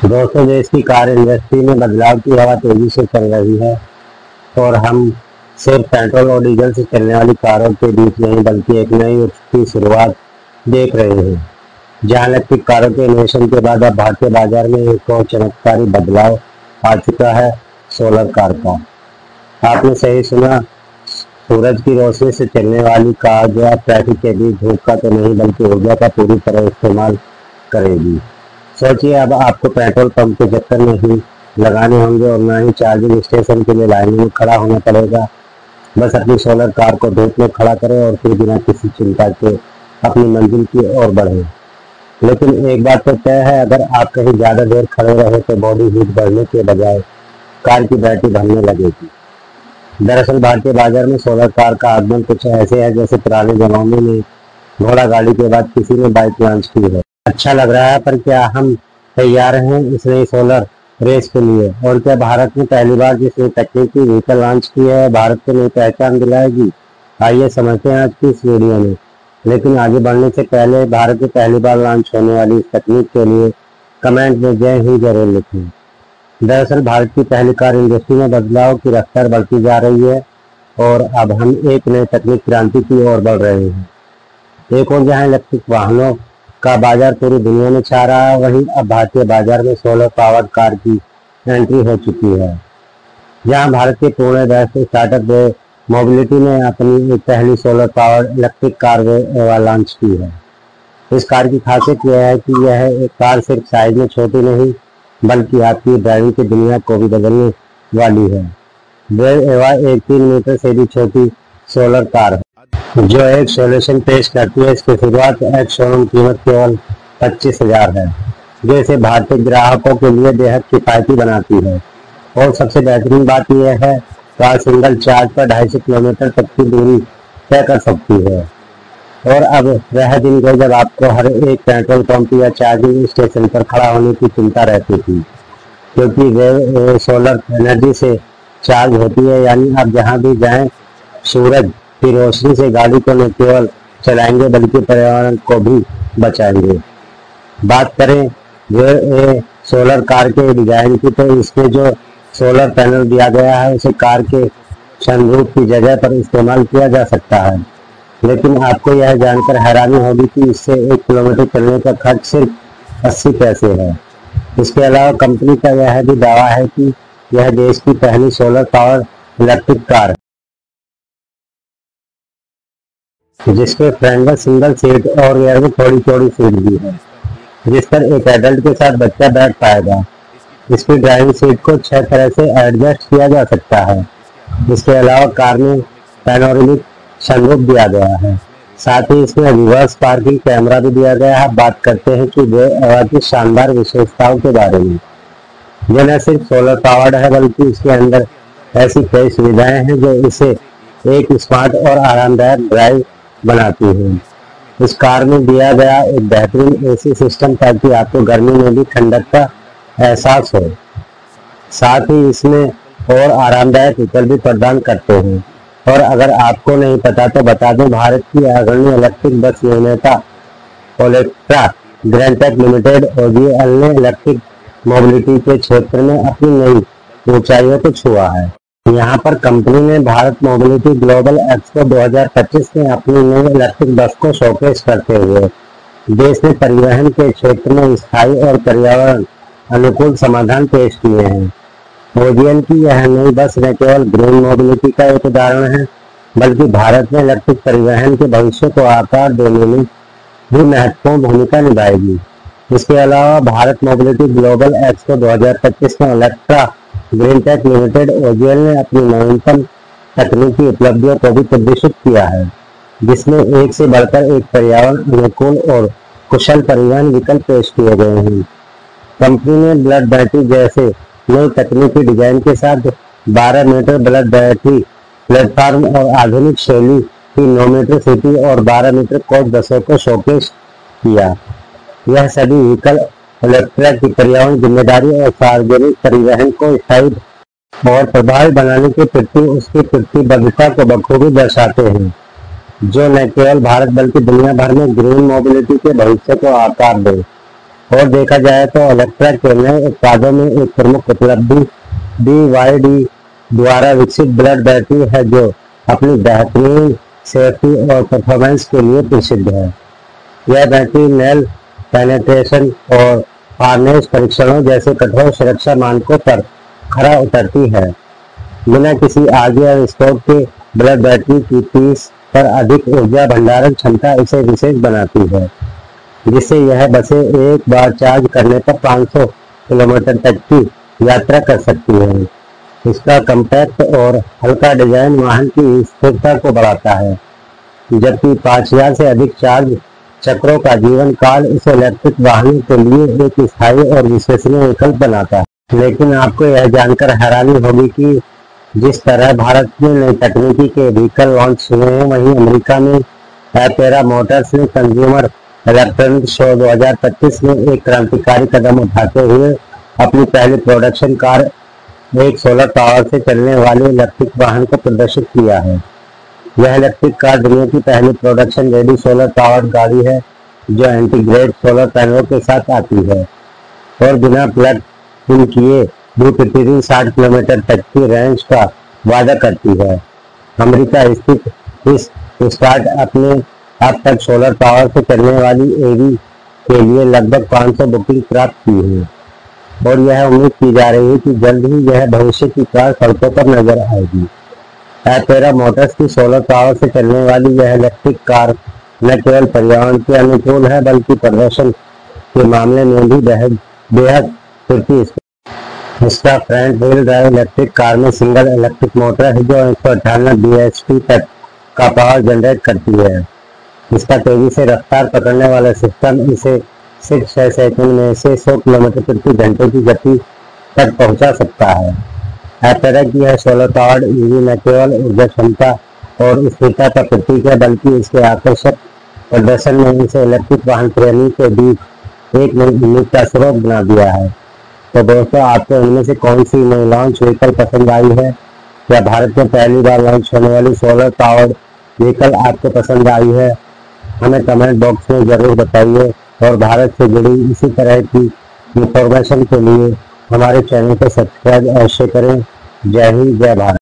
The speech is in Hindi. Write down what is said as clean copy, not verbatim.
दोस्तों, देश की कार इंडस्ट्री में बदलाव की हवा तेजी से चल रही है और हम सिर्फ पेट्रोल और डीजल से चलने वाली कारों के बीच नहीं बल्कि एक नई युग की शुरुआत देख रहे हैं, जहां इलेक्ट्रिक कारों के इनोवेशन के बाद अब भारतीय बाजार में एक और चमत्कारी बदलाव आ चुका है, सोलर कार का। आपने सही सुना, सूरज की रोशनी से चलने वाली कार जो अब ट्रैफिक के बीच धूप का तो नहीं बल्कि ऊर्जा का पूरी तरह इस्तेमाल करेगी। सोचिए, अब आपको पेट्रोल पंप के चक्कर नहीं लगाने होंगे और ना ही चार्जिंग स्टेशन के लिए लाइन में खड़ा होना पड़ेगा। बस अपनी सोलर कार को धूप में खड़ा करें और फिर बिना किसी चिंता के अपनी मंजिल की ओर बढ़ें। लेकिन एक बात तो तय है, अगर आप कहीं ज़्यादा देर खड़े रहे तो बॉडी हीट बढ़ने के बजाय कार की बैटरी बढ़ने लगेगी। दरअसल भारतीय बाजार में सोलर कार का आगमन कुछ ऐसे है जैसे पुराने जमाने में घोड़ा गाड़ी के बाद किसी ने बाइक लॉन्च की है। अच्छा लग रहा है, पर क्या हम तैयार हैं इस नई सोलर रेस के लिए? और क्या भारत में पहली बार जिसने तकनीकी व्हीकल लॉन्च की है भारत को नई पहचान दिलाएगी? आइए समझते हैं आज की इस वीडियो में। लेकिन आगे बढ़ने से पहले भारत में पहली बार लॉन्च होने वाली इस तकनीक के लिए कमेंट में जय हिंद जरूर लिखें। दरअसल भारत की पहली कार इंडस्ट्री में बदलाव की रफ्तार बढ़ती जा रही है और अब हम एक नई तकनीक क्रांति की ओर बढ़ रहे हैं। एक और जहां इलेक्ट्रिक वाहनों का बाजार पूरी दुनिया में छा रहा है, वहीं अब भारतीय बाजार में सोलर पावर्ड कार की एंट्री हो चुकी है। जहां भारत के पुणे बेस्ड स्टार्टअप मोबिलिटी ने अपनी एक पहली solar powered electric car launch की है। इस कार की खासियत यह है कि यह एक कार सिर्फ साइज में छोटी नहीं बल्कि आपकी ड्राइविंग की दुनिया को भी बदलने वाली है। एक 3 मीटर से भी छोटी सोलर कार है जो एक सोल्यूशन पेश करती है। इसकी शुरुआत एक शोरूम कीमत केवल 25,000 है, जो इसे भारतीय ग्राहकों के लिए बेहद किफायती बनाती है। और सबसे बेहतरीन बात यह है, कार सिंगल चार्ज पर 250 किलोमीटर तक की दूरी तय कर सकती है। और अब वह दिन गए जब आपको हर एक पेट्रोल पंप या चार्जिंग स्टेशन पर खड़ा होने की चिंता रहती थी, क्योंकि वे सोलर एनर्जी से चार्ज होती है। यानी आप जहां भी जाएं, सूरज की रोशनी से गाड़ी को न केवल चलाएंगे बल्कि पर्यावरण को भी बचाएंगे। बात करें सोलर कार के डिजाइन की, तो इसमें जो सोलर पैनल दिया गया है उसे कार के सनरूफ की जगह पर इस्तेमाल किया जा सकता है। लेकिन आपको यह जानकर हैरानी होगी कि इससे 1 किलोमीटर चलने का खर्च सिर्फ 80 पैसे है। इसके अलावा कंपनी का यह भी दावा है कि यह देश की पहली सोलर पावर इलेक्ट्रिक कार है जिसके फ्रंट में सिंगल सीट और रियर में थोड़ी चौड़ी सीट भी है, जिस पर एक एडल्ट के साथ बच्चा बैठ पाएगा। इसकी ड्राइविंग सीट को 6 तरह से एडजस्ट किया जा सकता है। इसके अलावा कार में पैनोरामिक सनरूफ दिया गया है, साथ ही इसमें रिवर्स पार्किंग कैमरा भी दिया गया है। बात करते हैं कि की शानदार विशेषताओं के बारे में। यह न सिर्फ सोलर पावर्ड है बल्कि इसके अंदर ऐसी कई सुविधाएं हैं जो इसे एक स्मार्ट और आरामदायक ड्राइव बनाती हैं। इस कार में दिया गया एक बेहतरीन एसी सिस्टम ताकि आपको गर्मी में भी ठंडक का एहसास हो। साथ ही इसमें और आरामदायक विकल्प भी प्रदान करते हैं। और अगर आपको नहीं पता तो बता दें, भारत की अग्रणी इलेक्ट्रिक बस निर्माता ओलेक्ट्रा ग्रैंटेक लिमिटेड OGL ने इलेक्ट्रिक मोबिलिटी के क्षेत्र में अपनी नई ऊंचाइयों को छुआ है। यहाँ पर कंपनी ने भारत मोबिलिटी ग्लोबल एक्सपो 2025 में अपनी नई इलेक्ट्रिक बस को शोकेस करते हुए देश में परिवहन के क्षेत्र में स्थायी और पर्यावरण अनुकूल समाधान पेश किए हैं। OGL की यह नई बस न केवल ग्रीन मोबिलिटी का एक उदाहरण है बल्कि भारत में इलेक्ट्रिक परिवहन के भविष्य को आकार देने में भी महत्वपूर्ण भूमिका निभाएगी। इसके अलावा भारत मोबिलिटी ग्लोबल एक्सपो 2025 में इलेक्ट्रा ग्रीनटेक लिमिटेड OGL ने अपनी नवीनतम तकनीकी उपलब्धियों को भी प्रदर्शित किया है, जिसमें एक से बढ़कर एक पर्यावरण अनुकूल और कुशल परिवहन विकल्प पेश किए गए हैं। कंपनी ने ब्लड बैटरी जैसे नई तकनीकी डिजाइन के साथ 12 मीटर ब्लड बैटरी प्लेटफॉर्म और आधुनिक शैली की 9 मीटर सिटी और 12 मीटर कोच बसों को शोकेस किया। यह सभी व्हीकल इलेक्ट्रा की पर्यावरण जिम्मेदारी और सार्वजनिक परिवहन को स्थायी और प्रभावी बनाने के प्रति उसकी प्रतिबद्धता को बखूबी दर्शाते हैं, जो न केवल भारत बल्कि दुनिया भर में ग्रीन मोबिलिटी के भविष्य को आकार दे। और देखा जाए तो इलेक्ट्रा के नए उत्पादों में एक प्रमुख उपलब्धि BYD द्वारा विकसित ब्लड बैटरी है, जो अपनी बेहतरीन सेफ्टी और परफॉर्मेंस के लिए प्रसिद्ध है। यह बैटरी नेल पेनेट्रेशन और हार्नेस परीक्षणों जैसे कठोर सुरक्षा मानकों पर खरा उतरती है। बिना किसी आगे और स्टोव के ब्लड बैटरी की 30 पर अधिक ऊर्जा भंडारण क्षमता इसे विशेष बनाती है, जिससे यह बसें एक बार चार्ज करने पर 500 किलोमीटर तक की यात्रा कर सकती है। इसका कम्पैक्ट और हल्का डिजाइन वाहन की स्थिरता को बढ़ाता है, जबकि 5000 से अधिक चार्ज चक्रों का जीवन काल इसे इलेक्ट्रिक वाहनों के लिए एक स्थायी और विश्वसनीय विकल्प बनाता है। लेकिन आपको यह जानकर हैरानी होगी कि जिस तरह भारत में नई तकनीकी के व्हीकल लॉन्च हुए हैं, वहीं अमेरिका में एपेरा मोटर्स ने कंज्यूमर इलेक्ट्रॉनिक शो 2025 में एक क्रांतिकारी कदम उठाते हुए अपनी पहली प्रोडक्शन कार, एक सोलर पावर से चलने वाले इलेक्ट्रिक वाहन को प्रदर्शित किया है। यह इलेक्ट्रिक कार दुनिया की पहली प्रोडक्शन रेडी सोलर पावर्ड गाड़ी है, जो इंटीग्रेटेड सोलर पैनलों के साथ आती है और बिना प्लग इन किए भी प्रतिदिन 60 किलोमीटर तक की रेंज का वादा करती है। अमेरिका स्थित इस स्टार्टअप ने अब तक सोलर पावर से चलने वाली EV के लिए लगभग 500 बुकिंग प्राप्त की है और यह उम्मीद की जा रही है कि जल्द ही यह भविष्य की कार सड़कों पर नजर आएगी। एपेरा मोटर्स की सोलर पावर से चलने वाली यह इलेक्ट्रिक कार न केवल पर्यावरण के अनुकूल है, बल्कि प्रदर्शन के मामले में भी बेहद फुर्ती। इसका front wheel drive electric car में सिंगल इलेक्ट्रिक मोटर है, जो 198 bhp तक का पावर जनरेट करती है। इसका तेजी से रफ्तार पकड़ने वाला सिस्टम इसे 6 सेकंड में से 100 किलोमीटर प्रति घंटे की गति तक पहुंचा सकता है। एपेरा की यह सोलर पावर्ड EV न केवल ऊर्जा क्षमता और स्थिरता का प्रतीक है, बल्कि इसके आकर्षक प्रदर्शन ने इसे इलेक्ट्रिक वाहन प्रेमी के बीच एक नई उम्मीद का स्रोत बना दिया है। तो दोस्तों, आपको इनमें से कौन सी नई लॉन्च व्हीकल पसंद आई है, या भारत में पहली बार लॉन्च होने वाली सोलर पावर्ड व्हीकल आपको पसंद आई है? हमें कमेंट बॉक्स में जरूर बताइए और भारत से जुड़ी इसी तरह की इंफॉर्मेशन के लिए हमारे चैनल को सब्सक्राइब अवश्य करें। जय हिंद, जय भारत।